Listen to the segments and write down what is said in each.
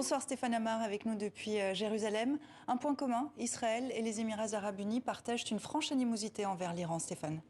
Bonsoir Stéphane Amar avec nous depuis Jérusalem. Un point commun, Israël et les Émirats arabes unis partagent une franche animosité envers l'Iran, Stéphane.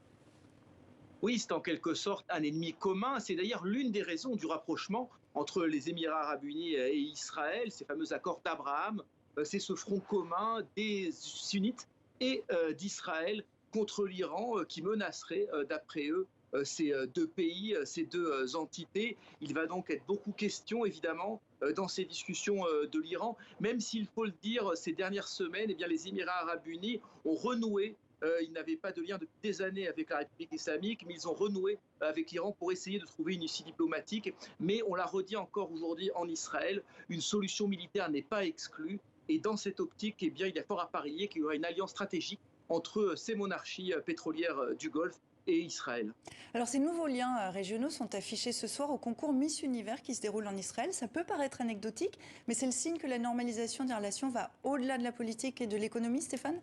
Oui, c'est en quelque sorte un ennemi commun. C'est d'ailleurs l'une des raisons du rapprochement entre les Émirats arabes unis et Israël, ces fameux accords d'Abraham. C'est ce front commun des sunnites et d'Israël contre l'Iran qui menacerait, d'après eux, ces deux pays, ces deux entités. Il va donc être beaucoup question, évidemment, dans ces discussions de l'Iran, même s'il faut le dire, ces dernières semaines, eh bien, les Émirats arabes unis ont renoué. Ils n'avaient pas de lien depuis des années avec la République islamique, mais ils ont renoué avec l'Iran pour essayer de trouver une issue diplomatique. Mais on l'a redit encore aujourd'hui en Israël, une solution militaire n'est pas exclue. Et dans cette optique, eh bien, il y a fort à parier qu'il y aura une alliance stratégique entre ces monarchies pétrolières du Golfe et Israël. Alors ces nouveaux liens régionaux sont affichés ce soir au concours Miss Univers qui se déroule en Israël. Ça peut paraître anecdotique, mais c'est le signe que la normalisation des relations va au-delà de la politique et de l'économie, Stéphane ?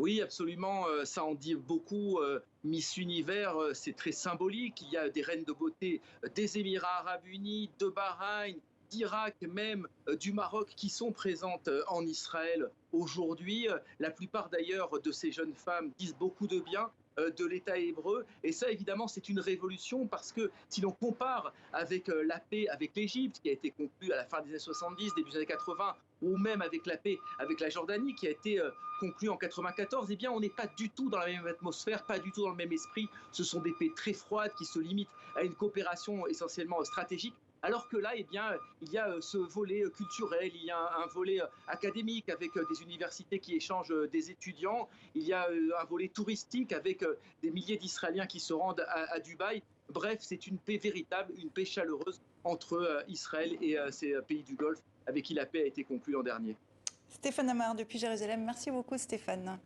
Oui, absolument, ça en dit beaucoup. Miss Univers, c'est très symbolique. Il y a des reines de beauté des Émirats arabes unis, de Bahreïn, d'Irak, même du Maroc, qui sont présentes en Israël aujourd'hui. La plupart d'ailleurs de ces jeunes femmes disent beaucoup de bien de l'État hébreu. Et ça, évidemment, c'est une révolution parce que si l'on compare avec la paix avec l'Égypte, qui a été conclue à la fin des années 70, début des années 80, ou même avec la paix avec la Jordanie, qui a été conclue en 94, eh bien, on n'est pas du tout dans la même atmosphère, pas du tout dans le même esprit. Ce sont des paix très froides qui se limitent à une coopération essentiellement stratégique. Alors que là, eh bien, il y a ce volet culturel, il y a un volet académique avec des universités qui échangent des étudiants, il y a un volet touristique avec des milliers d'Israéliens qui se rendent à Dubaï. Bref, c'est une paix véritable, une paix chaleureuse entre Israël et ces pays du Golfe avec qui la paix a été conclue l'an dernier. Stéphane Amar depuis Jérusalem. Merci beaucoup Stéphane.